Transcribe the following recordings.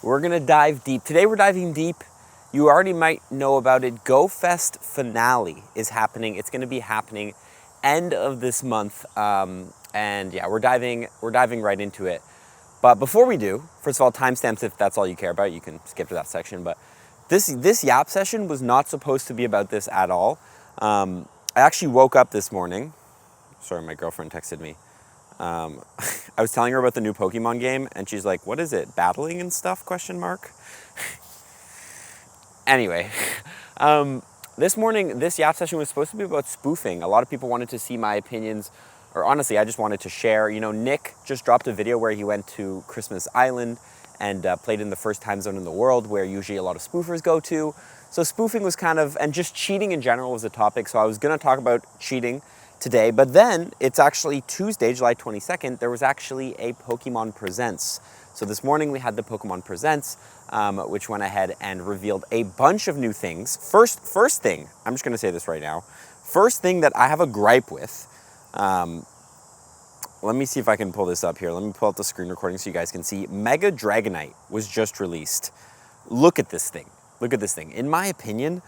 We're gonna dive deep. Today we're diving deep. You already might know about it. Go Fest finale is happening. It's gonna be happening end of this month. And yeah, we're diving right into it. But before we do, first of all, timestamps if that's all you care about, you can skip to that section. But this YAP session was not supposed to be about this at all. I actually woke up this morning. Sorry, my girlfriend texted me. I was telling her about the new Pokemon game, and she's like, "What is it? Battling and stuff?" ? Anyway, this morning, this YAP session was supposed to be about spoofing. A lot of people wanted to see my opinions, or honestly, I just wanted to share. You know, Nick just dropped a video where he went to Christmas Island and played in the first time zone in the world, where usually a lot of spoofers go to. So spoofing was kind of, and just cheating in general was a topic. So I was going to talk about cheating today, but then it's actually Tuesday, July 22nd, there was actually a Pokemon Presents. So this morning we had the Pokemon Presents, which went ahead and revealed a bunch of new things. First thing, I'm just gonna say this right now. First thing that I have a gripe with, let me see if I can pull this up here. Let me pull up the screen recording so you guys can see. Mega Dragonite was just released. Look at this thing. Look at this thing. In my opinion,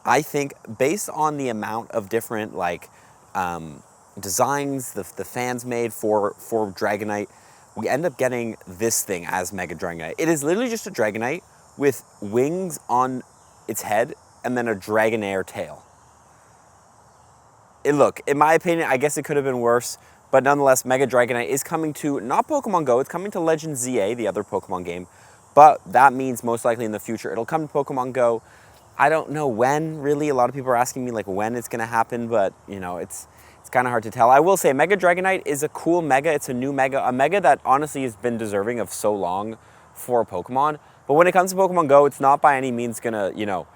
I think based on the amount of different designs the fans made for Dragonite, we end up getting this thing as Mega Dragonite. It is literally just a Dragonite with wings on its head and then a Dragonair tail. Look, in my opinion, I guess it could have been worse, but nonetheless, Mega Dragonite is coming to, not Pokemon GO, it's coming to Legends ZA, the other Pokemon game, but that means most likely in the future it'll come to Pokemon GO. I don't know when, really. A lot of people are asking me like when it's gonna happen, but you know, it's kind of hard to tell. I will say Mega Dragonite is a cool Mega. It's a new Mega, a Mega that honestly has been deserving of so long for Pokemon. But when it comes to Pokemon GO, it's not by any means gonna, you know,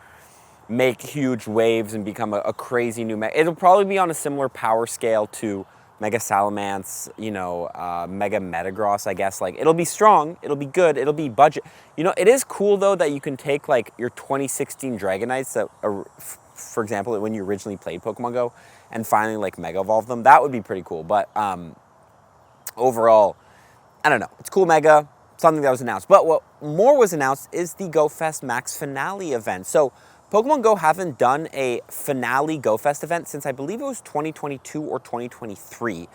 make huge waves and become a crazy new Mega. It'll probably be on a similar power scale to Mega Salamence, you know, Mega Metagross, I guess. Like, it'll be strong, it'll be good, it'll be budget. You know, it is cool though that you can take like your 2016 Dragonites that are, for example, when you originally played Pokemon GO and finally like Mega Evolve them. That would be pretty cool. But overall, I don't know. It's cool Mega, something that was announced. But what more was announced is the Go Fest Max Finale event. So Pokemon GO haven't done a finale Go Fest event since I believe it was 2022 or 2023.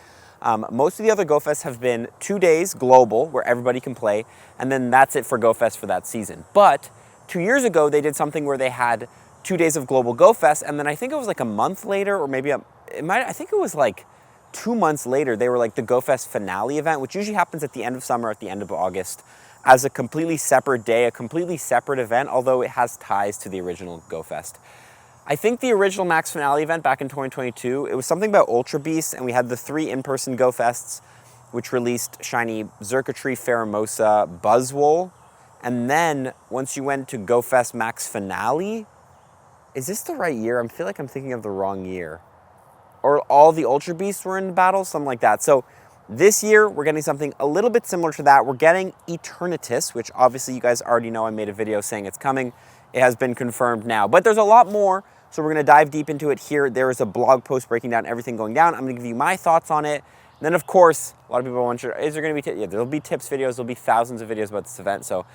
Most of the other Go Fests have been 2 days global where everybody can play, and then that's it for Go Fest for that season. But 2 years ago, they did something where they had 2 days of global Go Fest, and then I think it was like a month later, or maybe I think it was like 2 months later, they were like the Go Fest finale event, which usually happens at the end of summer, at the end of August, as a completely separate day, a completely separate event, although it has ties to the original Go Fest. I think the original Max Finale event back in 2022, it was something about Ultra Beasts, and we had the 3 in-person Go Fests, which released shiny Xurkitree, Pheromosa, Buzzwole, and then once you went to Go Fest Max Finale, is this the right year? I feel like I'm thinking of the wrong year. Or all the Ultra Beasts were in battle, something like that. So this year, we're getting something a little bit similar to that. We're getting Eternatus, which obviously you guys already know. I made a video saying it's coming. It has been confirmed now. But there's a lot more, so we're going to dive deep into it here. There is a blog post breaking down everything going down. I'm going to give you my thoughts on it. And then, of course, a lot of people wonder, is there going to be, there'll be tips videos. There'll be thousands of videos about this event. So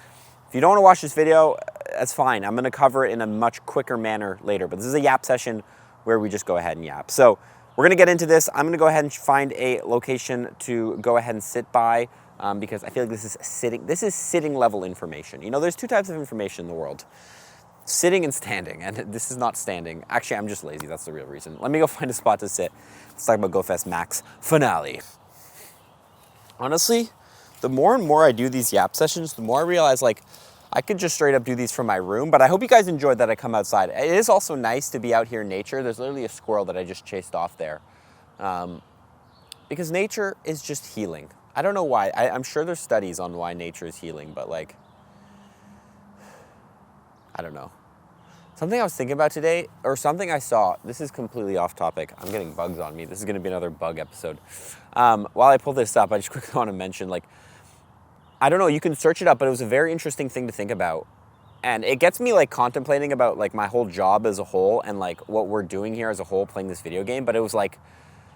if you don't want to watch this video, that's fine. I'm going to cover it in a much quicker manner later. But this is a YAP session where we just go ahead and YAP. So we're going to get into this. I'm going to go ahead and find a location to go ahead and sit by because I feel like this is sitting level information. You know, there's 2 types of information in the world. Sitting and standing, and this is not standing. Actually, I'm just lazy. That's the real reason. Let me go find a spot to sit. Let's talk about Go Fest Max Finale. Honestly, the more and more I do these YAP sessions, the more I realize, like, I could just straight up do these from my room, but I hope you guys enjoyed that I come outside. It is also nice to be out here in nature. There's literally a squirrel that I just chased off there. Because nature is just healing. I don't know why. I'm sure there's studies on why nature is healing, but like, I don't know. Something I was thinking about today, or something I saw, this is completely off topic. I'm getting bugs on me. This is gonna be another bug episode. While I pull this up, I just quickly want to mention, like, I don't know, you can search it up, but it was a very interesting thing to think about. And it gets me like contemplating about like my whole job as a whole and like what we're doing here as a whole playing this video game. But it was like,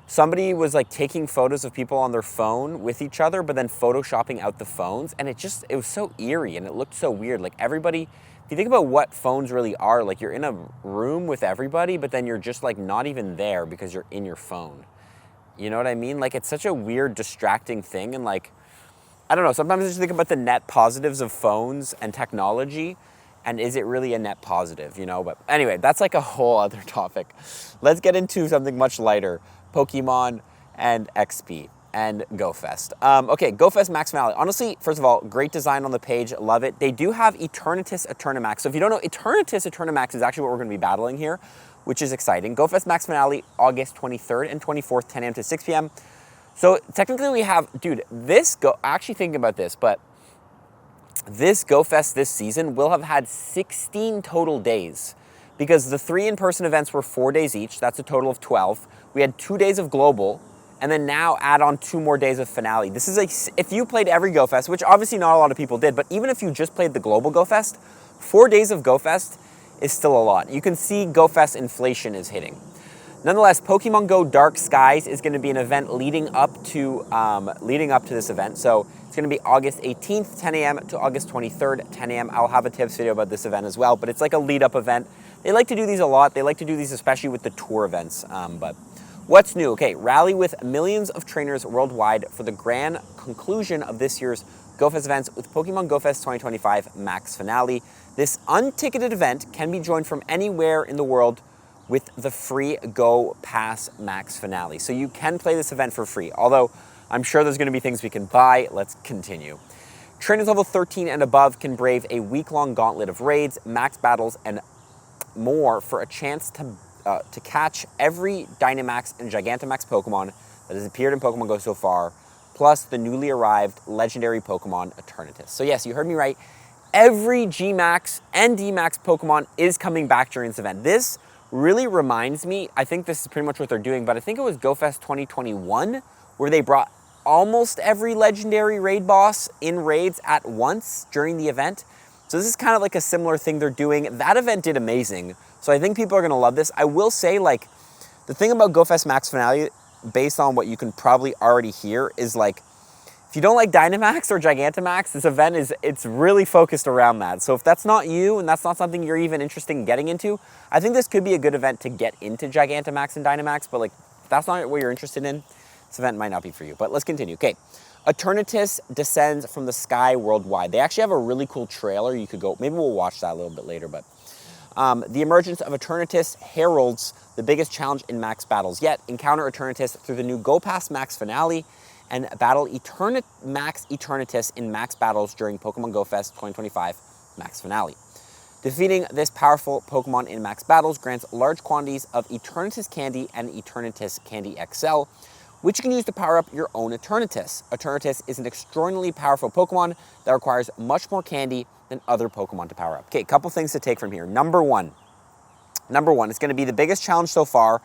somebody was like taking photos of people on their phone with each other, but then photoshopping out the phones. And it was so eerie and it looked so weird. Like everybody, if you think about what phones really are, like you're in a room with everybody, but then you're just like not even there because you're in your phone. You know what I mean? Like it's such a weird, distracting thing. And like, I don't know, sometimes I just think about the net positives of phones and technology. And is it really a net positive, you know? But anyway, that's like a whole other topic. Let's get into something much lighter. Pokemon and XP and GoFest. Okay, GoFest Max Finale. Honestly, first of all, great design on the page, love it. They do have Eternatus Eternamax. So if you don't know, Eternatus Eternamax is actually what we're gonna be battling here, which is exciting. GoFest Max Finale, August 23rd and 24th, 10 a.m. to 6 p.m. So technically we have, dude, actually thinking about this, but this GoFest this season will have had 16 total days because the 3 in-person events were 4 days each. That's a total of 12. We had 2 days of global, and then now add on 2 more days of finale. This is like, if you played every GoFest, which obviously not a lot of people did, but even if you just played the global GoFest, 4 days of GoFest is still a lot. You can see GoFest inflation is hitting. Nonetheless, Pokemon GO Dark Skies is going to be an event leading up to this event. So it's going to be August 18th, 10 a.m. to August 23rd, 10 a.m. I'll have a tips video about this event as well, but it's like a lead-up event. They like to do these a lot. They like to do these especially with the tour events, but what's new? Okay, rally with millions of trainers worldwide for the grand conclusion of this year's GoFest events with Pokemon GoFest 2025 Max Finale. This unticketed event can be joined from anywhere in the world with the free Go Pass Max Finale. So you can play this event for free, although I'm sure there's gonna be things we can buy. Let's continue. Trainers level 13 and above can brave a week-long gauntlet of raids, max battles, and more for a chance to catch every Dynamax and Gigantamax Pokemon that has appeared in Pokemon Go so far, plus the newly arrived legendary Pokemon Eternatus. So yes, you heard me right. Every Gmax and Dmax Pokemon is coming back during this event. This really reminds me, I think this is pretty much what they're doing, but I think it was GoFest 2021 where they brought almost every legendary raid boss in raids at once during the event. So this is kind of like a similar thing they're doing. That event did amazing. So I think people are gonna love this. I will say, like, the thing about GoFest Max Finale, based on what you can probably already hear, is like, if you don't like Dynamax or Gigantamax, this event it's really focused around that. So if that's not you and that's not something you're even interested in getting into, I think this could be a good event to get into Gigantamax and Dynamax, but like, if that's not what you're interested in, this event might not be for you. But let's continue. Okay. Eternatus descends from the sky worldwide. They actually have a really cool trailer. You could go, maybe we'll watch that a little bit later, but the emergence of Eternatus heralds the biggest challenge in max battles yet. Encounter Eternatus through the new Go Pass Max Finale and battle Max Eternatus in max battles during Pokemon Go Fest 2025 Max Finale. Defeating this powerful Pokemon in max battles grants large quantities of Eternatus Candy and Eternatus Candy XL, which you can use to power up your own Eternatus. Eternatus is an extraordinarily powerful Pokemon that requires much more candy than other Pokemon to power up. Okay, a couple things to take from here. Number one, it's going to be the biggest challenge so far,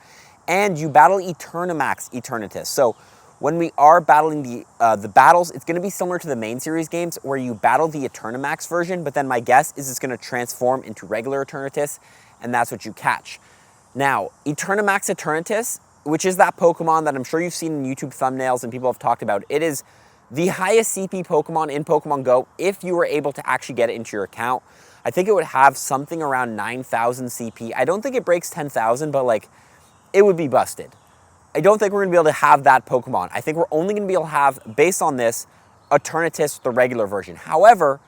and you battle Eternamax Eternatus. So when we are battling the battles, it's going to be similar to the main series games where you battle the Eternamax version, but then my guess is it's going to transform into regular Eternatus, and that's what you catch. Now, Eternamax Eternatus, which is that Pokemon that I'm sure you've seen in YouTube thumbnails and people have talked about, it is the highest CP Pokemon in Pokemon Go if you were able to actually get it into your account. I think it would have something around 9,000 CP. I don't think it breaks 10,000, but like, it would be busted. I don't think we're gonna be able to have that Pokemon. I think we're only gonna be able to have, based on this, Eternatus, the regular version. However,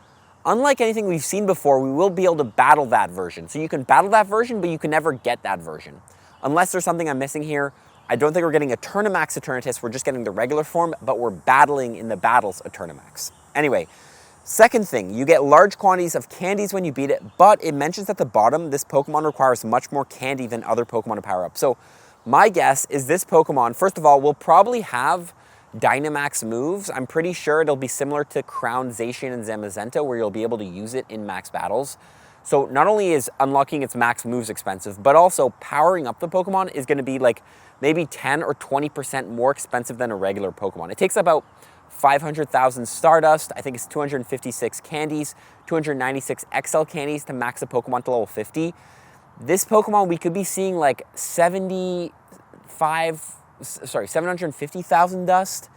unlike anything we've seen before, we will be able to battle that version. So you can battle that version, but you can never get that version. Unless there's something I'm missing here, I don't think we're getting Eternamax Eternatus, we're just getting the regular form, but we're battling in the battles Eternamax. Anyway, second thing, you get large quantities of candies when you beat it, but it mentions at the bottom, this Pokemon requires much more candy than other Pokemon to power up. So my guess is this Pokemon, first of all, will probably have Dynamax moves. I'm pretty sure it'll be similar to Crown Zacian and Zamazenta, where you'll be able to use it in max battles. So not only is unlocking its max moves expensive, but also powering up the Pokemon is going to be like maybe 10 or 20% more expensive than a regular Pokemon. It takes about 500,000 Stardust, I think it's 256 candies, 296 XL candies to max a Pokemon to level 50. This Pokemon, we could be seeing like 75 750,000 dust,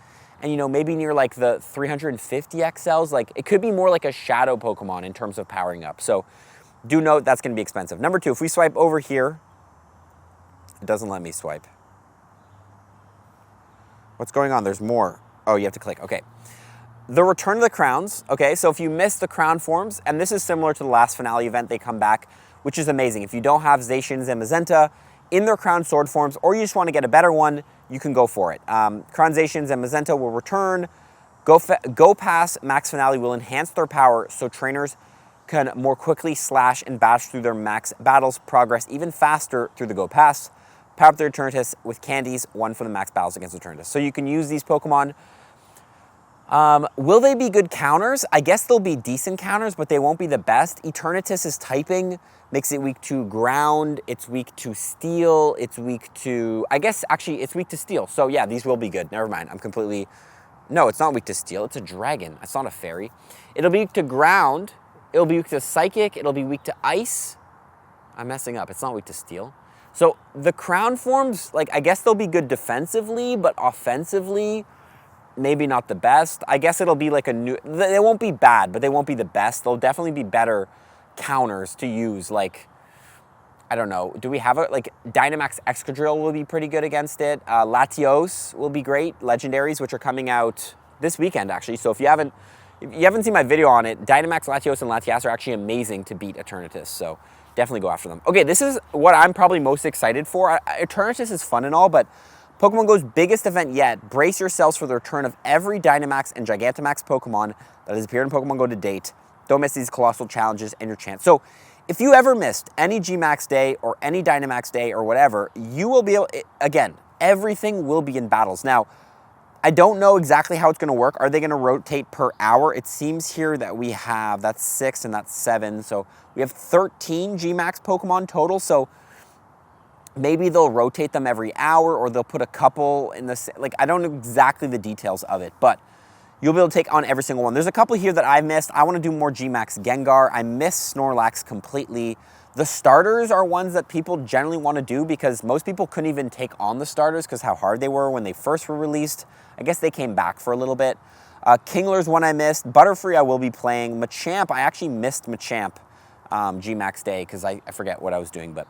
and you know, maybe near like the 350 XLs, like it could be more like a shadow Pokemon in terms of powering up. So do note that's going to be expensive. Number 2, if we swipe over here, it doesn't let me swipe. What's going on? There's more. Oh, you have to click. Okay. The return of the crowns. Okay, so if you missed the crown forms, and this is similar to the last finale event, they come back, which is amazing. If you don't have Zacians and Mazenta in their crown sword forms, or you just want to get a better one, you can go for it. Crown Zacians and Mazenta will return. Go Pass Max Finale will enhance their power so trainers can more quickly slash and bash through their max battles, progress even faster through the Go Pass. Power up their Eternatus with candies, 1 for the max battles against Eternatus. So you can use these Pokemon. Will they be good counters? I guess they'll be decent counters, but they won't be the best. Eternatus' typing makes it weak to ground, it's weak to steel, it's weak to... I guess, actually, it's weak to steel. So yeah, these will be good. Never mind, I'm completely... No, it's not weak to steel, it's a dragon. It's not a fairy. It'll be weak to ground, it'll be weak to psychic, it'll be weak to ice. I'm messing up, it's not weak to steel. So the crown forms, like, I guess they'll be good defensively, but offensively, maybe not the best. I guess it'll be like a new... They won't be bad, but they won't be the best. They'll definitely be better counters to use. Like, I don't know. Do we have a... Like, Dynamax Excadrill will be pretty good against it. Latios will be great. Legendaries, which are coming out this weekend, actually. So if you haven't seen my video on it, Dynamax, Latios, and Latias are actually amazing to beat Eternatus. So definitely go after them. Okay, this is what I'm probably most excited for. Eternatus is fun and all, but Pokemon GO's biggest event yet. Brace yourselves for the return of every Dynamax and Gigantamax Pokemon that has appeared in Pokemon GO to date. Don't miss these colossal challenges and your chance. So if you ever missed any Gmax Day or any Dynamax Day or whatever, you will be able... Again, everything will be in battles. Now, I don't know exactly how it's going to work. Are they going to rotate per hour? It seems here that we have... That's 6 and that's 7. So we have 13 Gmax Pokemon total. So maybe they'll rotate them every hour, or they'll put a couple in the... Like, I don't know exactly the details of it, but you'll be able to take on every single one. There's a couple here that I missed. I want to do more Gmax Gengar. I missed Snorlax completely. The starters are ones that people generally want to do because most people couldn't even take on the starters because how hard they were when they first were released. I guess they came back for a little bit. Kingler's one I missed. Butterfree I will be playing. Machamp, I actually missed Machamp Gmax Day because I forget what I was doing. But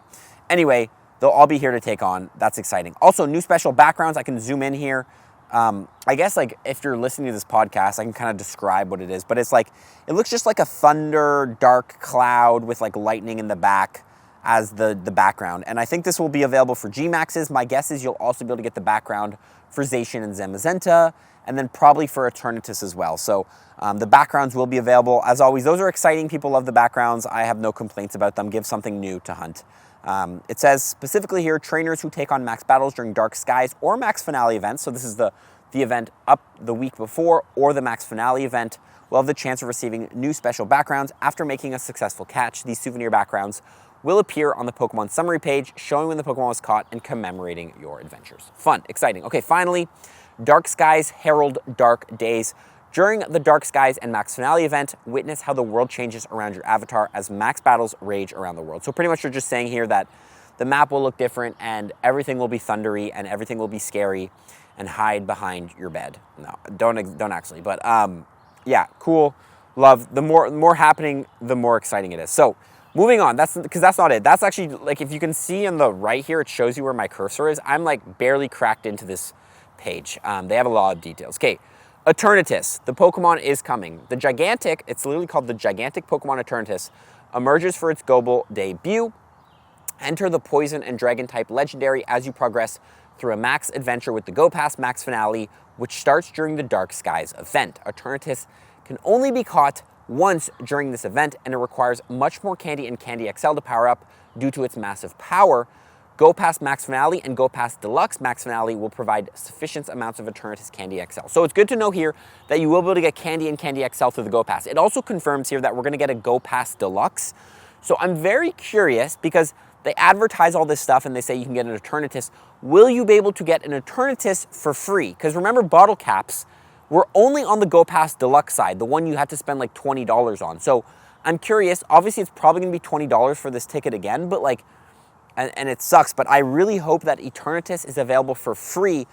anyway, they'll all be here to take on. That's exciting. Also, new special backgrounds. I can zoom in here. I guess, like, if you're listening to this podcast, I can kind of describe what it is. But it's like, it looks just like a thunder, dark cloud with, like, lightning in the back as the background. And I think this will be available for Gmaxes. My guess is you'll also be able to get the background for Zacian and Zamazenta, and then probably for Eternatus as well. So the backgrounds will be available. As always, those are exciting. People love the backgrounds. I have no complaints about them. Give something new to hunt. It says specifically here, trainers who take on max battles during Dark Skies or Max Finale events, so this is the event up the week before or the Max Finale event, will have the chance of receiving new special backgrounds after making a successful catch. These souvenir backgrounds will appear on the Pokemon summary page, showing when the Pokemon was caught and commemorating your adventures. Fun, exciting. Okay, finally, Dark Skies herald dark days. During the Dark Skies and Max Finale event, witness how the world changes around your avatar as max battles rage around the world. So pretty much you're just saying here that the map will look different and everything will be thundery and everything will be scary and hide behind your bed. No, don't actually, but yeah, cool, love. The more happening, the more exciting it is. So moving on, because that's not it. That's actually, like, if you can see on the right here, it shows you where my cursor is. I'm like barely cracked into this page. They have a lot of details. Okay. Eternatus, the Pokemon is coming. The Gigantic, it's literally called the Gigantic Pokemon Eternatus, emerges for its global debut. Enter the Poison and Dragon type Legendary as you progress through a max adventure with the Go Pass Max Finale, which starts during the Dark Skies event. Eternatus can only be caught once during this event, and it requires much more Candy and Candy XL to power up due to its massive power. Go Pass Max Finale and Go Pass Deluxe Max Finale will provide sufficient amounts of Eternatus Candy XL. So it's good to know here that you will be able to get Candy and Candy XL through the Go Pass. It also confirms here that we're going to get a Go Pass Deluxe. So I'm very curious because they advertise all this stuff and they say you can get an Eternatus. Will you be able to get an Eternatus for free? Because remember, bottle caps were only on the Go Pass Deluxe side, the one you had to spend like $20 on. So I'm curious. Obviously, it's probably going to be $20 for this ticket again, but like, and it sucks, but I really hope that Eternatus is available for free,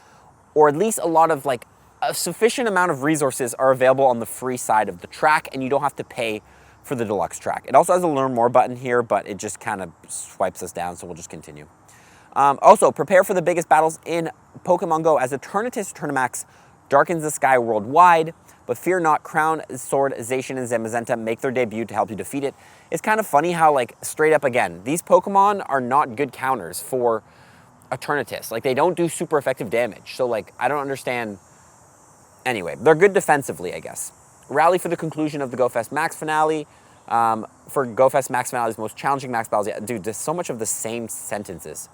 or at least a lot of like a sufficient amount of resources are available on the free side of the track, and you don't have to pay for the deluxe track. It also has a learn more button here, but it just kind of swipes us down, so we'll just continue. Also, prepare for the biggest battles in Pokemon Go as Eternatus Tournamax darkens the sky worldwide, but fear not, Crown, Sword, Zacian, and Zamazenta make their debut to help you defeat it. It's kind of funny how, like, straight up again, these Pokemon are not good counters for Eternatus. Like, they don't do super effective damage, so, like, I don't understand. Anyway, they're good defensively, I guess. Rally for the conclusion of the GoFest Max finale. For GoFest Max finale's most challenging max battles. Yeah, dude, there's so much of the same sentences.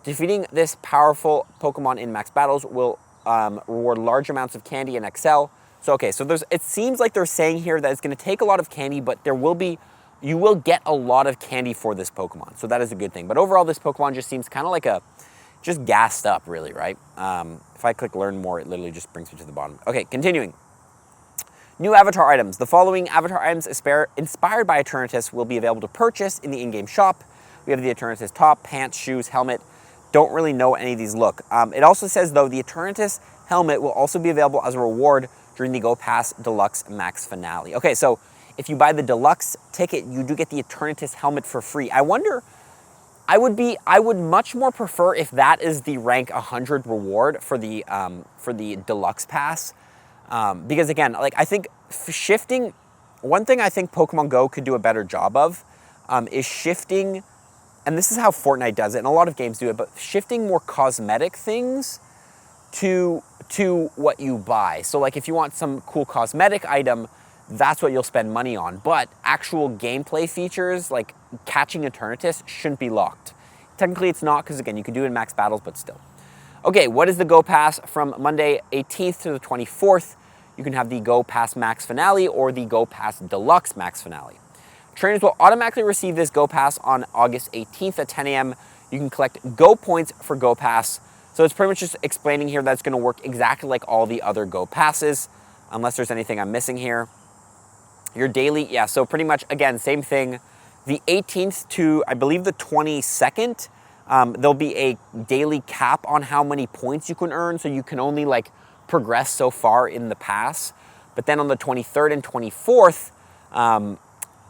Defeating this powerful Pokemon in max battles will reward large amounts of candy and XL. So, okay, so it seems like they're saying here that it's going to take a lot of candy, but you will get a lot of candy for this Pokemon. So that is a good thing. But overall, this Pokemon just seems kind of like just gassed up, really, right? If I click learn more, it literally just brings me to the bottom. Okay, continuing. New avatar items. The following avatar items inspired by Eternatus will be available to purchase in the in-game shop. We have the Eternatus top, pants, shoes, helmet. Don't really know what any of these look. It also says, though, the Eternatus helmet will also be available as a reward during the Go Pass Deluxe Max Finale. Okay, so if you buy the Deluxe ticket, you do get the Eternatus helmet for free. I wonder, I would much more prefer if that is the rank 100 reward for the Deluxe Pass. Because again, like I think shifting, one thing I think Pokemon Go could do a better job of is shifting, and this is how Fortnite does it, and a lot of games do it, but shifting more cosmetic things to what you buy. So like if you want some cool cosmetic item, that's what you'll spend money on. But actual gameplay features like catching Eternatus shouldn't be locked. Technically it's not, because again, you can do it in max battles, but still. Okay, what is the Go Pass from Monday 18th to the 24th? You can have the Go Pass Max Finale or the Go Pass Deluxe Max Finale. Trainers will automatically receive this Go Pass on August 18th at 10 a.m. You can collect Go points for Go Pass. So it's pretty much just explaining here that it's going to work exactly like all the other Go Passes, unless there's anything I'm missing here. Your daily, yeah, so pretty much, again, same thing. The 18th to, I believe, the 22nd, there'll be a daily cap on how many points you can earn, so you can only, like, progress so far in the pass. But then on the 23rd and 24th,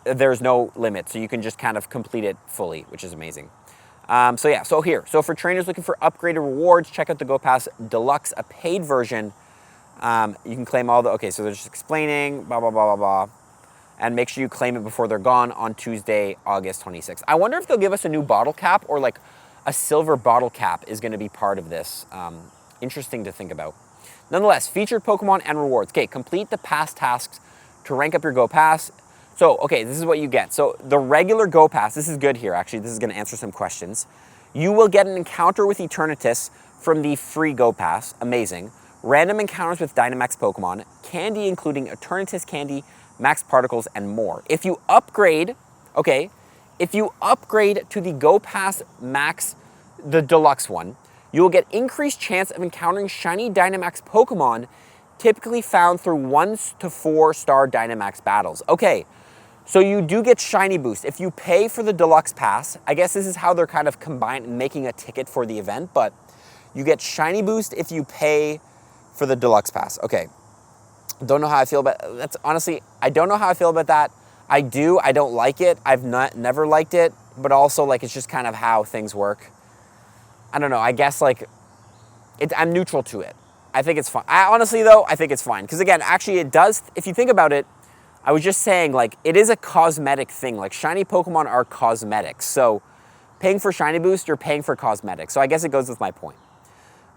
there's no limit, so you can just kind of complete it fully, which is amazing. So yeah, so for trainers looking for upgraded rewards, check out the Go Pass Deluxe, a paid version. You can claim all the, okay, so they're just explaining, blah, blah, blah, blah, blah. And make sure you claim it before they're gone on Tuesday, August 26th. I wonder if they'll give us a new bottle cap, or like a silver bottle cap is going to be part of this. Interesting to think about. Nonetheless, featured Pokemon and rewards. Okay, complete the past tasks to rank up your Go Pass. So, okay, this is what you get. So the regular Go Pass, this is good here, actually. This is going to answer some questions. You will get an encounter with Eternatus from the free Go Pass. Amazing. Random encounters with Dynamax Pokemon. Candy, including Eternatus candy, max particles, and more. If you upgrade, okay, if you upgrade to the Go Pass Max, the deluxe one, you will get increased chance of encountering shiny Dynamax Pokemon, typically found through 1 to 4 star Dynamax battles. Okay, so you do get shiny boost. If you pay for the deluxe pass, I guess this is how they're kind of making a ticket for the event, but you get shiny boost if you pay for the deluxe pass. Okay. Don't know how I feel about that's honestly, I don't know how I feel about that. I don't like it. I've never liked it, but also like it's just kind of how things work. I don't know. I guess like I'm neutral to it. I think it's fine. Honestly though, I think it's fine, because again, actually it does, if you think about it, I was just saying like it is a cosmetic thing. Like shiny Pokemon are cosmetics. So paying for shiny boost, you're paying for cosmetics. So I guess it goes with my point.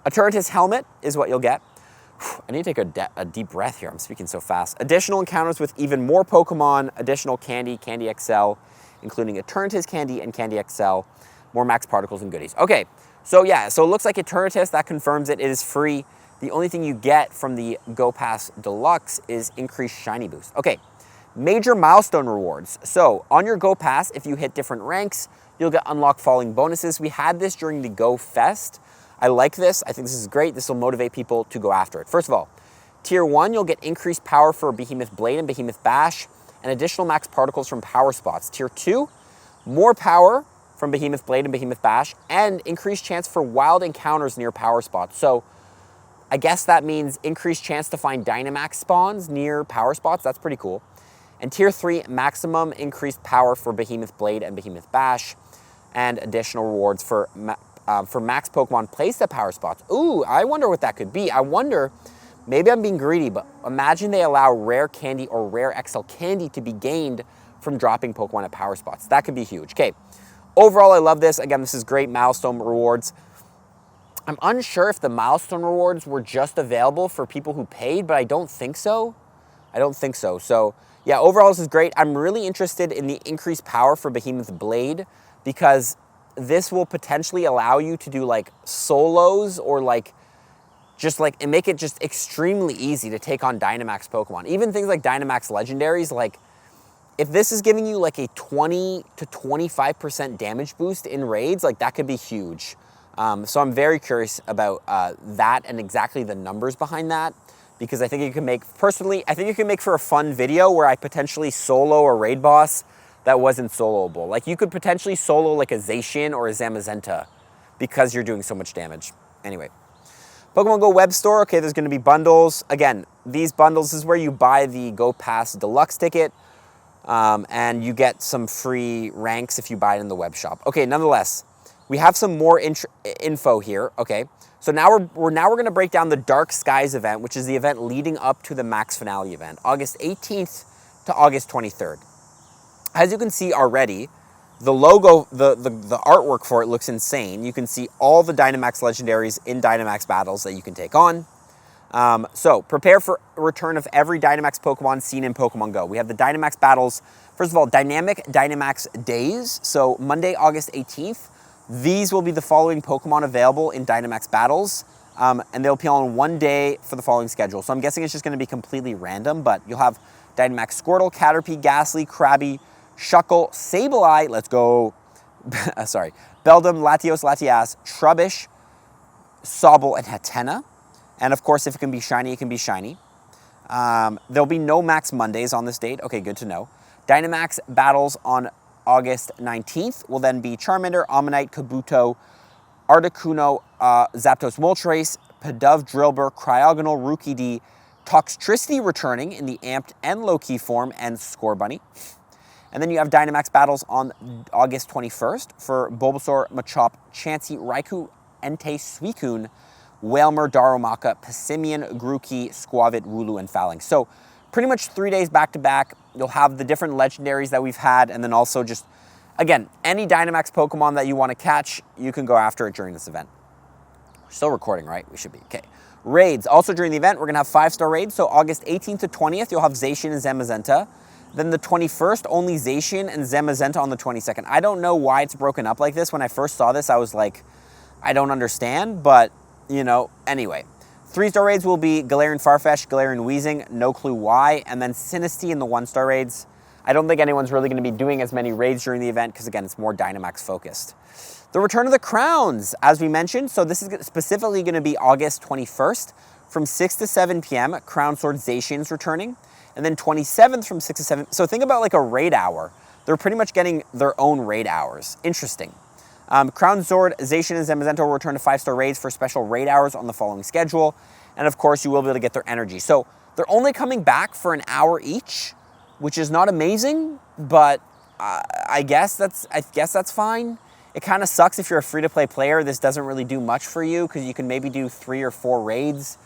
Eternatus helmet is what you'll get. I need to take a deep breath here. I'm speaking so fast. Additional encounters with even more Pokemon, additional candy, Candy XL, including Eternatus candy and Candy XL, more max particles and goodies. Okay, so yeah, so it looks like Eternatus, that confirms it. It is free. The only thing you get from the Go Pass Deluxe is increased shiny boost. Okay, major milestone rewards. So on your Go Pass, if you hit different ranks, you'll get unlock following bonuses. We had this during the Go Fest. I like this. I think this is great. This will motivate people to go after it. First of all, Tier 1, you'll get increased power for Behemoth Blade and Behemoth Bash, and additional max particles from power spots. Tier 2, more power from Behemoth Blade and Behemoth Bash, and increased chance for wild encounters near power spots. So I guess that means increased chance to find Dynamax spawns near power spots. That's pretty cool. And Tier 3, maximum increased power for Behemoth Blade and Behemoth Bash, and additional rewards for max Pokemon placed at power spots. Ooh, I wonder what that could be. I wonder, maybe I'm being greedy, but imagine they allow rare candy or rare XL candy to be gained from dropping Pokemon at power spots. That could be huge. Okay, overall, I love this. Again, this is great milestone rewards. I'm unsure if the milestone rewards were just available for people who paid, but I don't think so. I don't think so. So yeah, overall, this is great. I'm really interested in the increased power for Behemoth Blade, because this will potentially allow you to do like solos or like just like, and make it just extremely easy to take on Dynamax Pokemon. Even things like Dynamax Legendaries, like if this is giving you like a 20 to 25% damage boost in raids, like that could be huge. So I'm very curious about that and exactly the numbers behind that, because I think it can make, personally, I think it can make for a fun video where I potentially solo a raid boss that wasn't soloable. Like you could potentially solo like a Zacian or a Zamazenta because you're doing so much damage. Anyway, Pokemon Go web store. Okay, there's gonna be bundles. Again, these bundles is where you buy the Go Pass Deluxe ticket, and you get some free ranks if you buy it in the web shop. Okay, nonetheless, we have some more info here. Okay, so now we're gonna break down the Dark Skies event, which is the event leading up to the Max Finale event, August 18th to August 23rd. As you can see already, the logo, the artwork for it looks insane. You can see all the Dynamax legendaries in Dynamax battles that you can take on. So prepare for a return of every Dynamax Pokemon seen in Pokemon Go. We have the Dynamax battles. First of all, Dynamic Dynamax Days. So Monday, August 18th, these will be the following Pokemon available in Dynamax battles. And they'll be on one day for the following schedule. So I'm guessing it's just going to be completely random, but you'll have Dynamax Squirtle, Caterpie, Ghastly, Krabby, Shuckle, Sableye, let's go, sorry, Beldum, Latios, Latias, Trubbish, Sobble, and Hatena. And of course, if it can be shiny, it can be shiny. There'll be no Max Mondays on this date. Okay, good to know. Dynamax battles on August 19th will then be Charmander, Ammonite, Kabuto, Articuno, Zapdos Moltres, Pidove, Drillbur, Cryogonal, Rookie D, Toxtricity returning in the Amped and Low-Key form, and Scorbunny. And then you have Dynamax battles on August 21st for Bulbasaur, Machop, Chansey, Raikou, Entei, Suicune, Wailmer, Darumaka, Passimian, Grookey, Squavit, Wooloo, and Phalanx. So pretty much 3 days back to back, you'll have the different legendaries that we've had, and then also just, again, any Dynamax Pokemon that you want to catch, you can go after it during this event. We're still recording, right? We should be. Okay. Raids. Also during the event, we're going to have 5-star raids. So August 18th to 20th, you'll have Zacian and Zamazenta. Then the 21st, only Zacian and Zamazenta on the 22nd. I don't know why it's broken up like this. When I first saw this, I was like, I don't understand, but, you know, anyway. 3-star raids will be Galarian Farfetch, Galarian Weezing, no clue why, and then Sinistea in the 1-star raids. I don't think anyone's really going to be doing as many raids during the event because, again, it's more Dynamax focused. The return of the crowns, as we mentioned, so this is specifically going to be August 21st from 6 to 7 p.m. Crown Sword Zacian's returning. And then 27th from 6 to 7. So think about like a raid hour. They're pretty much getting their own raid hours. Interesting. Crown Sword, Zacian, and Zamazenta will return to 5-star raids for special raid hours on the following schedule. And of course, you will be able to get their energy. So they're only coming back for an hour each, which is not amazing, but I guess that's fine. It kind of sucks if you're a free-to-play player. This doesn't really do much for you because you can maybe do 3 or 4 raids.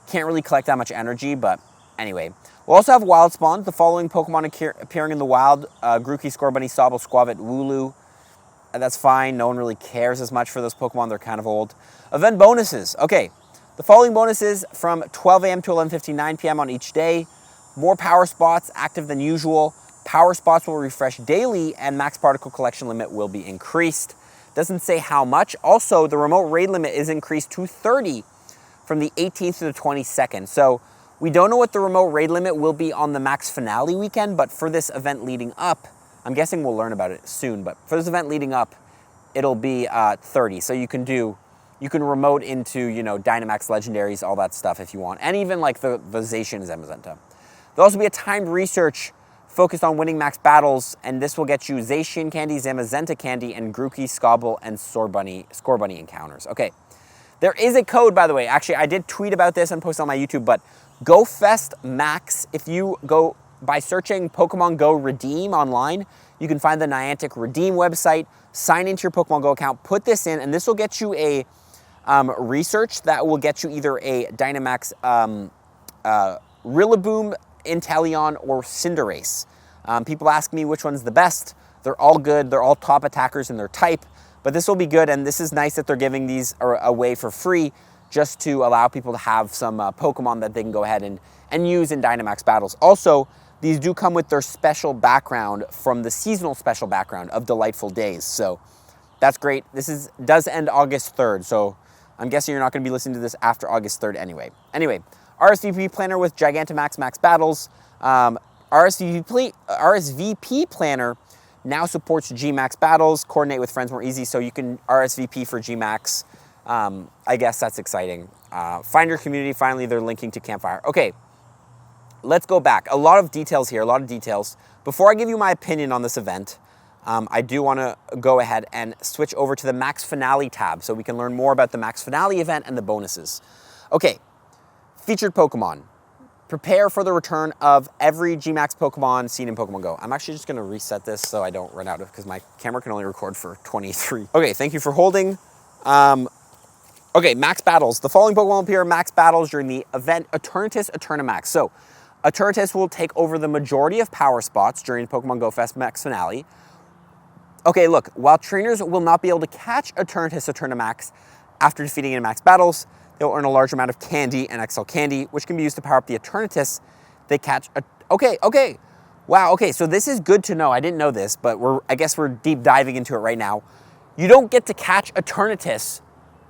Can't really collect that much energy, but anyway. We'll also have Wild Spawn, the following Pokemon appearing in the wild. Grookey, Scorbunny, Sobble, Squavit, Wooloo. That's fine. No one really cares as much for those Pokemon. They're kind of old. Event bonuses. Okay. The following bonuses from 12 a.m. to 11:59 p.m. on each day. More power spots active than usual. Power spots will refresh daily, and max particle collection limit will be increased. Doesn't say how much. Also, the remote raid limit is increased to 30 from the 18th to the 22nd. So we don't know what the remote raid limit will be on the Max Finale weekend, but for this event leading up, I'm guessing we'll learn about it soon, but for this event leading up, it'll be 30. So you can remote into, you know, Dynamax legendaries, all that stuff if you want, and even like the Zacian and Zamazenta. There'll also be a timed research focused on winning max battles, and this will get you Zacian candy, Zamazenta candy, and Grookey, Scobble, and Scorbunny encounters. Okay, there is a code, by the way. Actually, I did tweet about this and post on my YouTube, but GoFest Max, if you go by searching Pokemon Go Redeem online, you can find the Niantic Redeem website, sign into your Pokemon Go account, put this in, and this will get you a research that will get you either a Dynamax Rillaboom, Inteleon, or Cinderace. People ask me which one's the best. They're all good. They're all top attackers in their type, but this will be good, and this is nice that they're giving these away for free just to allow people to have some Pokemon that they can go ahead and use in Dynamax battles. Also, these do come with their special background from the seasonal special background of Delightful Days, so that's great. This does end August 3rd, so I'm guessing you're not going to be listening to this after August 3rd anyway. Anyway, RSVP Planner with Gigantamax Max Battles. RSVP Planner now supports Gmax Battles. Coordinate with friends more easy, so you can RSVP for Gmax. I guess that's exciting. Find your community. Finally, they're linking to Campfire. Okay, let's go back. A lot of details here, a lot of details. Before I give you my opinion on this event, I do want to go ahead and switch over to the Max Finale tab so we can learn more about the Max Finale event and the bonuses. Okay, featured Pokemon. Prepare for the return of every Gmax Pokemon seen in Pokemon Go. I'm actually just going to reset this so I don't run out of, because my camera can only record for 23. Okay, thank you for holding. Okay, Max Battles. The following Pokemon will appear in Max Battles during the event Eternatus Eternamax. So, Eternatus will take over the majority of power spots during Pokemon Go Fest Max Finale. Okay, look, while trainers will not be able to catch Eternatus Eternamax after defeating it in Max Battles, they'll earn a large amount of candy and XL candy, which can be used to power up the Eternatus they catch. Okay. Wow, okay, so this is good to know. I didn't know this, but I guess we're deep diving into it right now. You don't get to catch Eternatus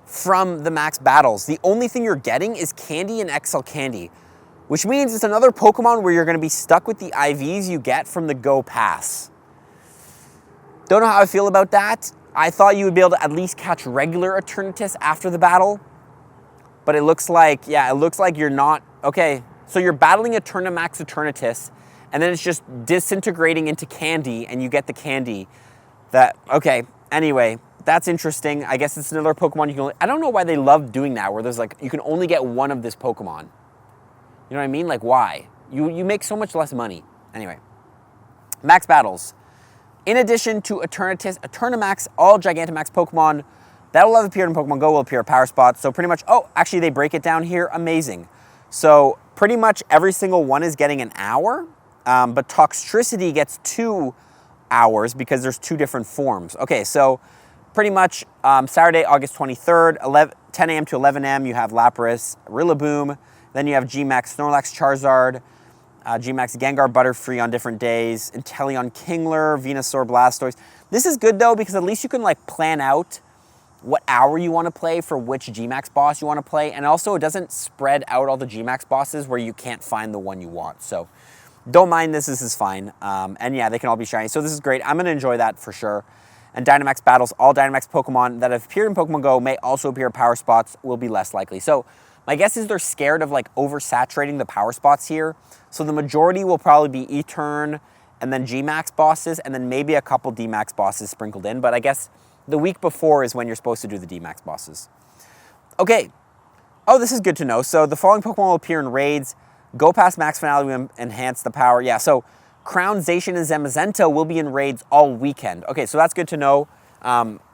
from the Max Battles. The only thing you're getting is candy and XL candy, which means it's another Pokemon where you're going to be stuck with the IVs you get from the Go Pass. Don't know how I feel about that. I thought you would be able to at least catch regular Eternatus after the battle, but it looks like you're not. Okay, so you're battling Eternamax Eternatus, and then it's just disintegrating into candy, and you get the candy. Okay, anyway, that's interesting. I guess it's another Pokemon you can only, I don't know why they love doing that, where there's like, you can only get one of this Pokemon. You know what I mean? Like, why? You make so much less money. Anyway, Max Battles. In addition to Eternatus, Eternamax, all Gigantamax Pokemon that will have appeared in Pokemon Go will appear at Power Spots. So pretty much, oh, actually they break it down here. Amazing. So pretty much every single one is getting an hour, but Toxtricity gets 2 hours because there's 2 different forms. Okay, so pretty much Saturday, August 23rd, 10 a.m. to 11 a.m., you have Lapras, Rillaboom. Then you have Gmax Snorlax Charizard, Gmax Gengar Butterfree on different days, Inteleon Kingler, Venusaur Blastoise. This is good though, because at least you can like plan out what hour you want to play for which Gmax boss you want to play, and also it doesn't spread out all the Gmax bosses where you can't find the one you want. So don't mind this is fine. And yeah, they can all be shiny. So this is great. I'm going to enjoy that for sure. And Dynamax Battles, all Dynamax Pokemon that have appeared in Pokemon Go may also appear at Power Spots, will be less likely. So my guess is they're scared of like oversaturating the power spots here. So the majority will probably be E-Turn and then G-Max bosses and then maybe a couple D-Max bosses sprinkled in. But I guess the week before is when you're supposed to do the D-Max bosses. Okay. Oh, this is good to know. So the following Pokemon will appear in raids. Go past Max Finale will enhance the power. Yeah, so Crown, Zacian, and Zamazenta will be in raids all weekend. Okay, so that's good to know.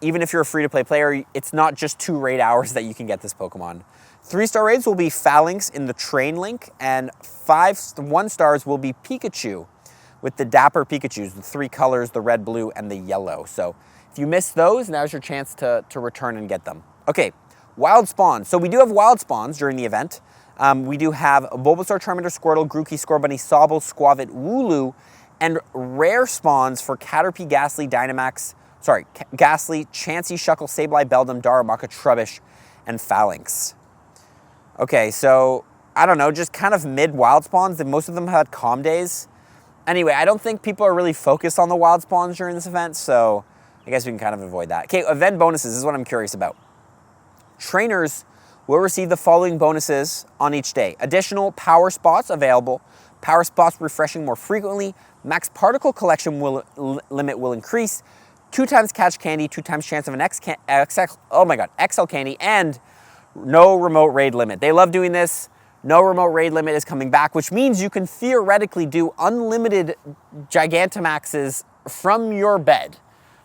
Even if you're a free-to-play player, it's not just 2 raid hours that you can get this Pokemon. 3-star raids will be Phalanx in the Train Link, and 1-stars will be Pikachu with the Dapper Pikachus, the 3 colors, the red, blue, and the yellow. So if you missed those, now's your chance to return and get them. Okay, wild spawns. So we do have wild spawns during the event. We do have Bulbasaur, Charmander, Squirtle, Grookey, Scorbunny, Sobble, Squavit, Wooloo, and rare spawns for Caterpie, Ghastly, Ghastly, Chansey, Shuckle, Sableye, Beldum, Darumaka, Trubbish, and Phalanx. Okay, so, I don't know, just kind of mid-wild spawns. Most of them had calm days. Anyway, I don't think people are really focused on the wild spawns during this event, so I guess we can kind of avoid that. Okay, event bonuses, this is what I'm curious about. Trainers will receive the following bonuses on each day. Additional power spots available, power spots refreshing more frequently, max particle collection limit will increase, 2 times catch candy, 2 times chance of an XL candy, and no remote raid limit. They love doing this. No remote raid limit is coming back, which means you can theoretically do unlimited Gigantamaxes from your bed.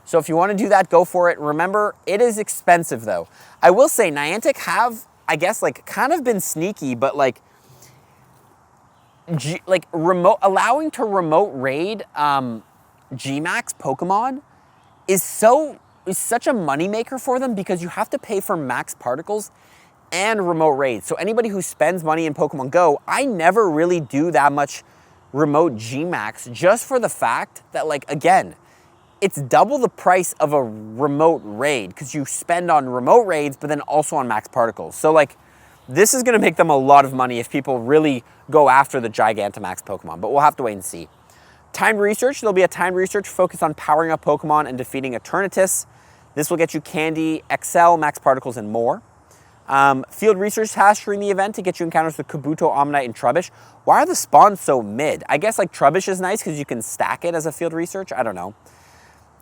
So if you want to do that, go for it. Remember, it is expensive though. I will say Niantic have, I guess, like kind of been sneaky, but like allowing to remote raid Gmax Pokemon is such a moneymaker for them, because you have to pay for max particles and remote raids. So anybody who spends money in Pokemon Go, I never really do that much remote Gmax, just for the fact that, like, again, it's double the price of a remote raid, because you spend on remote raids, but then also on max particles. So like, this is gonna make them a lot of money if people really go after the Gigantamax Pokemon, but we'll have to wait and see. Timed research, there'll be a timed research focused on powering up Pokemon and defeating Eternatus. This will get you Candy, XL, max particles, and more. Field research tasks during the event to get you encounters with Kabuto, Omanyte, and Trubbish. Why are the spawns so mid? I guess like Trubbish is nice because you can stack it as a field research. I don't know.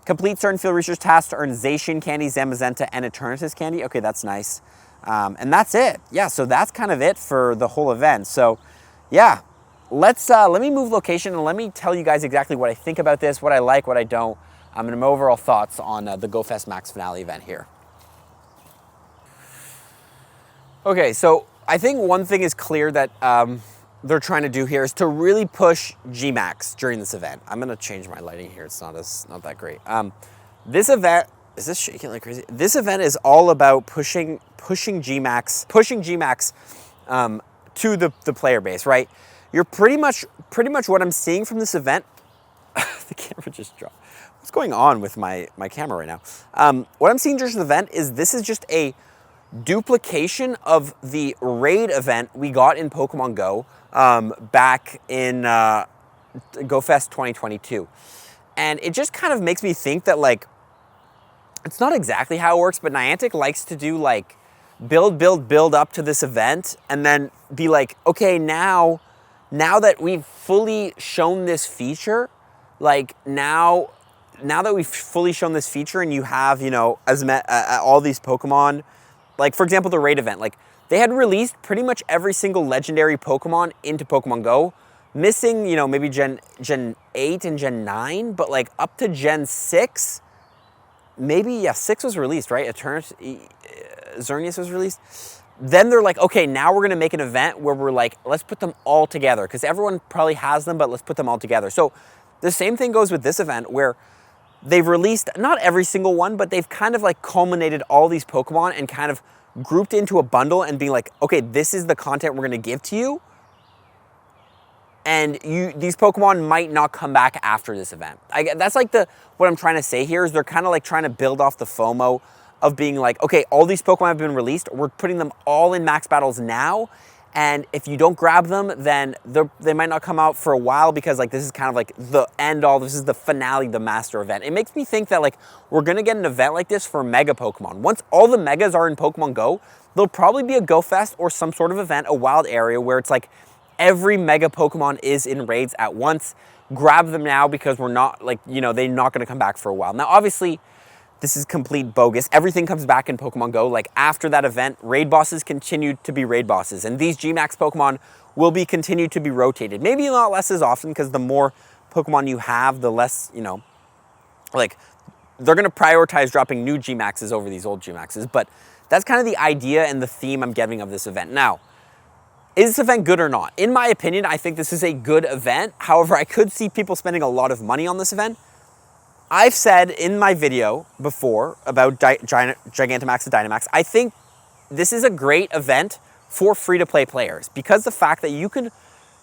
Complete certain field research tasks to earn Zacian Candy, Zamazenta, and Eternatus Candy. Okay, that's nice. And that's it. Yeah, so that's kind of it for the whole event. So yeah, let me move location and let me tell you guys exactly what I think about this, what I like, what I don't, and my overall thoughts on the GoFest Max Finale event here. Okay, so I think one thing is clear that they're trying to do here is to really push Gmax during this event. I'm gonna change my lighting here. It's not that great. This event, is this shaking like crazy? This event is all about pushing Gmax to the player base, right? You're pretty much what I'm seeing from this event. The camera just dropped. What's going on with my camera right now? What I'm seeing during the event is this is just a duplication of the raid event we got in Pokemon Go back in GoFest 2022. And it just kind of makes me think that, like, it's not exactly how it works, but Niantic likes to do like build up to this event and then be like, okay, now that we've fully shown this feature, like now that we've fully shown this feature and you have, you know, all these Pokemon, like for example, the raid event, like they had released pretty much every single legendary Pokemon into Pokemon Go, missing, you know, maybe Gen 8 and Gen 9, but like up to Gen 6, maybe, yeah, 6 was released, right? Xerneas was released. Then they're like, okay, now we're gonna make an event where we're like, let's put them all together, because everyone probably has them, but let's put them all together. So the same thing goes with this event, where they've released, not every single one, but they've kind of like culminated all these Pokemon and kind of grouped into a bundle and being like, okay, this is the content we're gonna give to you. And these Pokemon might not come back after this event. That's like what I'm trying to say here is they're kind of like trying to build off the FOMO of being like, okay, all these Pokemon have been released. We're putting them all in max battles now. And if you don't grab them, then they might not come out for a while, because like this is kind of like the end all. This is the finale, the master event. It makes me think that like we're gonna get an event like this for Mega Pokemon. Once all the Megas are in Pokemon Go, there'll probably be a Go Fest or some sort of event, a wild area where it's like every Mega Pokemon is in raids at once. Grab them now, because we're not like, you know, they're not gonna come back for a while. Now, obviously, this is complete bogus. Everything comes back in Pokemon Go. Like after that event, raid bosses continue to be raid bosses, and these Gmax Pokemon will be continued to be rotated. Maybe not less as often, because the more Pokemon you have, the less, you know, like they're gonna prioritize dropping new Gmaxes over these old Gmaxes. But that's kind of the idea and the theme I'm getting of this event. Now, is this event good or not? In my opinion, I think this is a good event. However, I could see people spending a lot of money on this event. I've said in my video before about Gigantamax and Dynamax, I think this is a great event for free-to-play players, because the fact that you can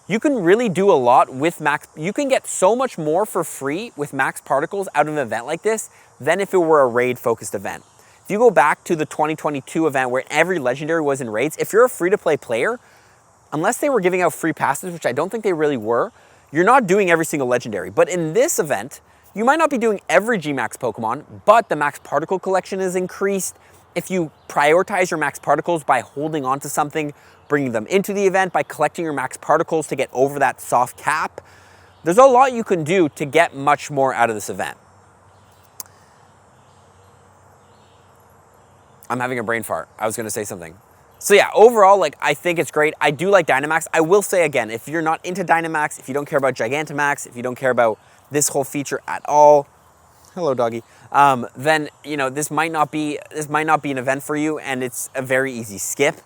really do a lot with max. You can get so much more for free with max particles out of an event like this than if it were a raid-focused event. If you go back to the 2022 event where every legendary was in raids, if you're a free-to-play player, unless they were giving out free passes, which I don't think they really were, you're not doing every single legendary. But in this event, you might not be doing every Gmax Pokemon, but the max particle collection is increased. If you prioritize your max particles by holding on to something, bringing them into the event, by collecting your max particles to get over that soft cap, there's a lot you can do to get much more out of this event. I'm having a brain fart. I was gonna say something. So yeah, overall, like, I think it's great. I do like Dynamax. I will say again, if you're not into Dynamax, if you don't care about Gigantamax, if you don't care about this whole feature at all, hello doggy, then, you know, this might not be an event for you, and it's a very easy skip.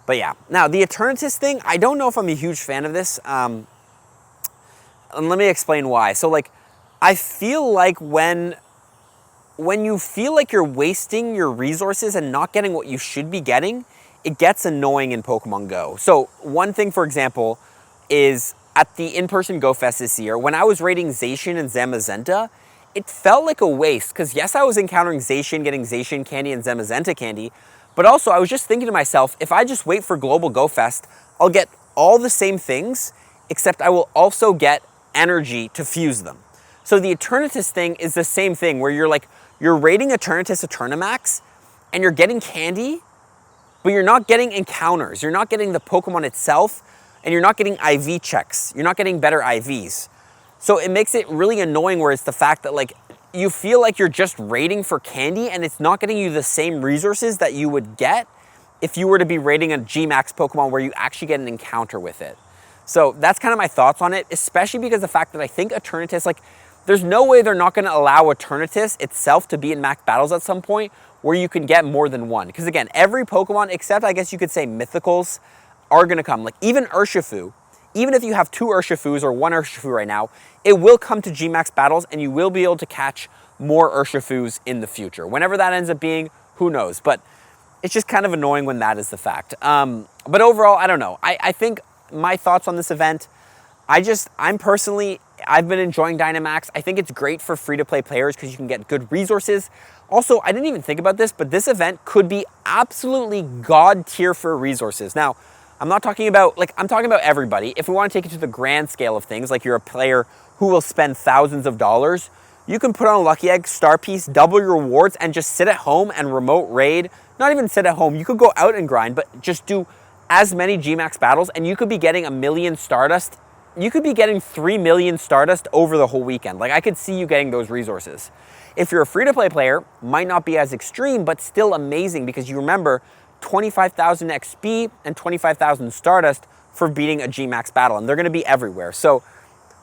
But yeah, now the Eternatus thing, I don't know if I'm a huge fan of this. And let me explain why. So like, I feel like when you feel like you're wasting your resources and not getting what you should be getting, it gets annoying in Pokemon Go. So one thing, for example, is at the in-person Go Fest this year, when I was raiding Zacian and Zamazenta, it felt like a waste, because yes, I was encountering Zacian, getting Zacian candy and Zamazenta candy, but also I was just thinking to myself, if I just wait for Global Go Fest, I'll get all the same things, except I will also get energy to fuse them. So the Eternatus thing is the same thing, where you're raiding Eternatus Eternamax, and you're getting candy, but you're not getting encounters. You're not getting the Pokemon itself, and you're not getting IV checks. You're not getting better IVs. So it makes it really annoying, where it's the fact that like, you feel like you're just raiding for candy, and it's not getting you the same resources that you would get if you were to be raiding a G-Max Pokemon where you actually get an encounter with it. So that's kind of my thoughts on it, especially because the fact that I think Eternatus, like, there's no way they're not going to allow Eternatus itself to be in max battles at some point where you can get more than one. Because again, every Pokemon, except I guess you could say Mythicals, are going to come. Like even Urshifu, even if you have 2 Urshifus or 1 Urshifu right now, it will come to G-Max battles, and you will be able to catch more Urshifus in the future. Whenever that ends up being, who knows? But it's just kind of annoying when that is the fact. But overall, I don't know. I think my thoughts on this event, I've been enjoying Dynamax. I think it's great for free-to-play players because you can get good resources. Also, I didn't even think about this, but this event could be absolutely god tier for resources. Now, I'm talking about everybody. If we want to take it to the grand scale of things, like you're a player who will spend thousands of dollars, you can put on a Lucky Egg, Star Piece, double your rewards, and just sit at home and remote raid. Not even sit at home. You could go out and grind, but just do as many G-Max battles, and you could be getting 1 million Stardust. You could be getting 3 million Stardust over the whole weekend. Like, I could see you getting those resources. If you're a free-to-play player, might not be as extreme, but still amazing, because you remember 25,000 XP and 25,000 Stardust for beating a G-Max battle, and they're going to be everywhere. So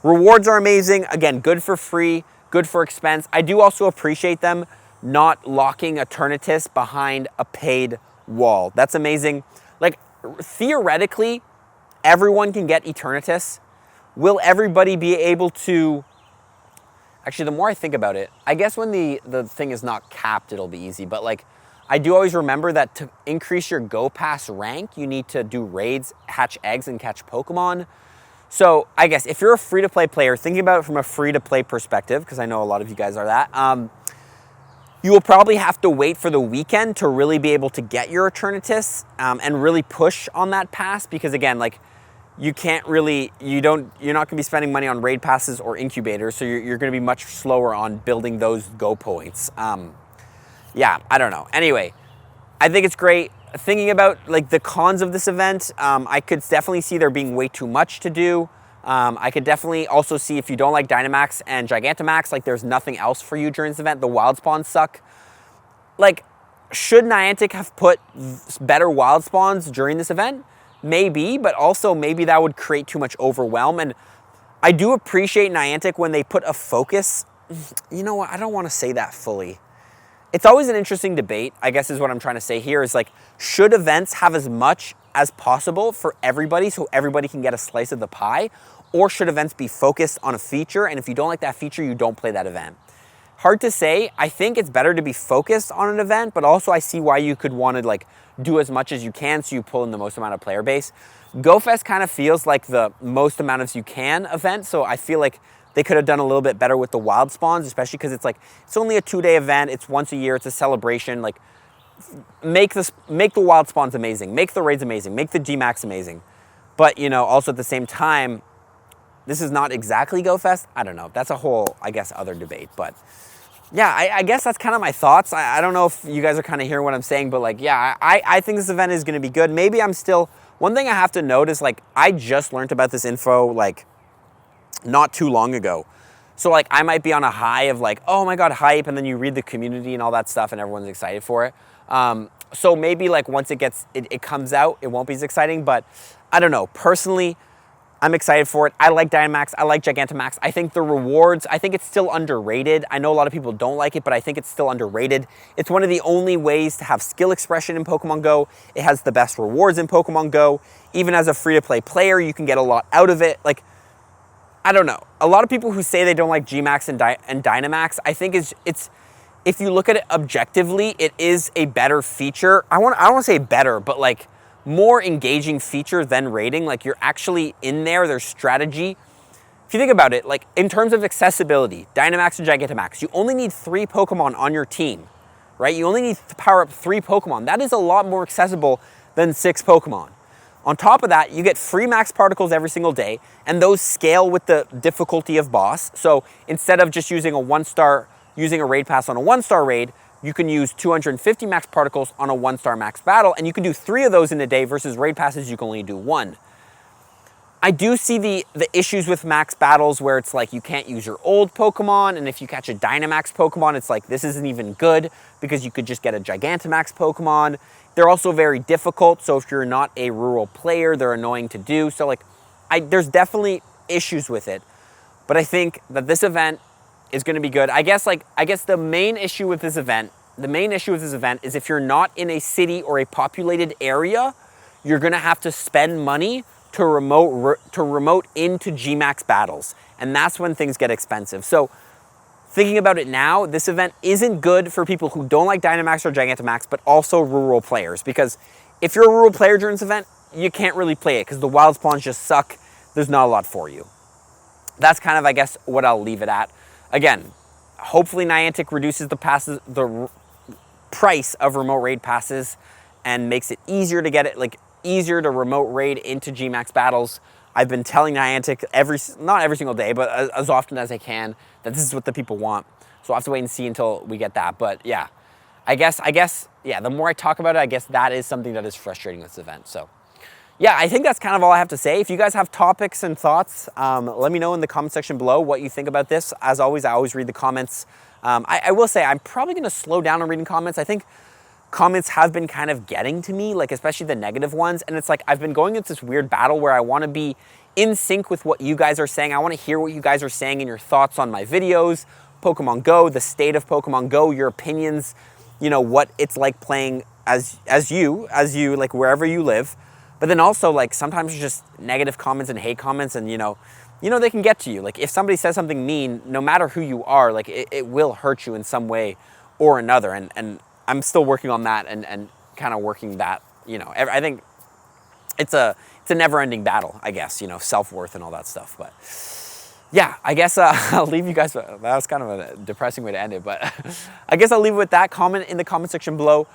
rewards are amazing. Again, good for free, good for expense. I do also appreciate them not locking Eternatus behind a paid wall. That's amazing. Like, theoretically, everyone can get Eternatus. Will everybody be able to... Actually, the more I think about it, I guess when the thing is not capped, it'll be easy. But like, I do always remember that to increase your Go Pass rank, you need to do raids, hatch eggs, and catch Pokemon. So I guess if you're a free-to-play player, thinking about it from a free-to-play perspective, because I know a lot of you guys are that, you will probably have to wait for the weekend to really be able to get your Eternatus and really push on that pass, because again, like, you can't really, you're not going to be spending money on raid passes or incubators, so you're going to be much slower on building those Go points. Yeah, I don't know. Anyway, I think it's great. Thinking about like the cons of this event, I could definitely see there being way too much to do. I could definitely also see if you don't like Dynamax and Gigantamax, like there's nothing else for you during this event. The wild spawns suck. Like, should Niantic have put better wild spawns during this event? Maybe, but also maybe that would create too much overwhelm. And I do appreciate Niantic when they put a focus. You know what? I don't want to say that fully. It's always an interesting debate, I guess is what I'm trying to say here, is like, should events have as much as possible for everybody so everybody can get a slice of the pie? Or should events be focused on a feature, and if you don't like that feature, you don't play that event? Hard to say. I think it's better to be focused on an event, but also I see why you could want to like do as much as you can so you pull in the most amount of player base. GoFest kind of feels like the most amount as you can event, so I feel like they could have done a little bit better with the wild spawns, especially because it's like, it's only a 2-day event, it's once a year, it's a celebration. Like, make the wild spawns amazing, make the raids amazing, make the G-Max amazing. But, you know, also at the same time, this is not exactly GoFest. I don't know. That's a whole, I guess, other debate. But yeah, I guess that's kind of my thoughts. I don't know if you guys are kind of hearing what I'm saying, but like, yeah, I think this event is going to be good. Maybe I'm still, one thing I have to note is like, I just learned about this info like not too long ago. So like I might be on a high of like, oh my God, hype. And then you read the community and all that stuff and everyone's excited for it. So maybe like once it comes out, it won't be as exciting, but I don't know. Personally, I'm excited for it. I like Dynamax. I like Gigantamax. I think the rewards, I think it's still underrated. I know a lot of people don't like it, but I think it's still underrated. It's one of the only ways to have skill expression in Pokemon Go. It has the best rewards in Pokemon Go. Even as a free-to-play player, you can get a lot out of it. Like, I don't know. A lot of people who say they don't like Gmax and Dynamax, I think it's if you look at it objectively, it is a better feature. I don't want to say better, but like more engaging feature than rating. Like you're actually in there, there's strategy. If you think about it, like in terms of accessibility, Dynamax and Gigantamax, you only need 3 Pokemon on your team, right? You only need to power up 3 Pokemon. That is a lot more accessible than 6 Pokemon. On top of that, you get free max particles every single day, and those scale with the difficulty of boss. So instead of just using a 1-star, using a raid pass on a 1-star raid, you can use 250 max particles on a 1-star max battle, and you can do 3 of those in a day versus raid passes you can only do 1. I do see the issues with max battles where it's like you can't use your old Pokemon, and if you catch a Dynamax Pokemon, it's like this isn't even good because you could just get a Gigantamax Pokemon. They're also very difficult, so if you're not a rural player, they're annoying to do. So like, there's definitely issues with it, but I think that this event is going to be good. I guess the main issue with this event, is if you're not in a city or a populated area, you're going to have to spend money to remote into Gmax battles, and that's when things get expensive. So thinking about it now, this event isn't good for people who don't like Dynamax or Gigantamax, but also rural players, because if you're a rural player during this event, you can't really play it because the wild spawns just suck. There's not a lot for you. That's kind of, I guess, what I'll leave it at. Again, hopefully Niantic reduces the price of remote raid passes and makes it easier to get it, like easier to remote raid into Gmax battles. I've been telling Niantic not every single day, but as often as I can, that this is what the people want. So I'll have to wait and see until we get that. But yeah, I guess, yeah, the more I talk about it, I guess that is something that is frustrating this event. So yeah, I think that's kind of all I have to say. If you guys have topics and thoughts, let me know in the comment section below what you think about this. As always, I always read the comments. I will say I'm probably going to slow down on reading comments. I think comments have been kind of getting to me, like especially the negative ones. And it's like I've been going into this weird battle where I want to be in sync with what you guys are saying. I want to hear what you guys are saying and your thoughts on my videos, Pokemon Go, the state of Pokemon Go, your opinions, you know, what it's like playing as you, like wherever you live. But then also like sometimes there's just negative comments and hate comments, and you know they can get to you. Like if somebody says something mean, no matter who you are, like it will hurt you in some way or another. And I'm still working on that and kind of working that, you know, I think it's a never-ending battle, I guess, you know, self-worth and all that stuff. But yeah, I guess I'll leave you guys. That was kind of a depressing way to end it, but I guess I'll leave it with that. Comment in the comment section below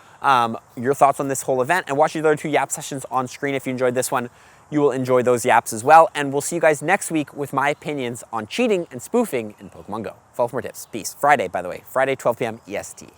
your thoughts on this whole event, and watch the other 2 YAP sessions on screen. If you enjoyed this one, you will enjoy those YAPs as well. And we'll see you guys next week with my opinions on cheating and spoofing in Pokemon Go. Follow for more tips. Peace. Friday, by the way. Friday, 12 p.m. EST.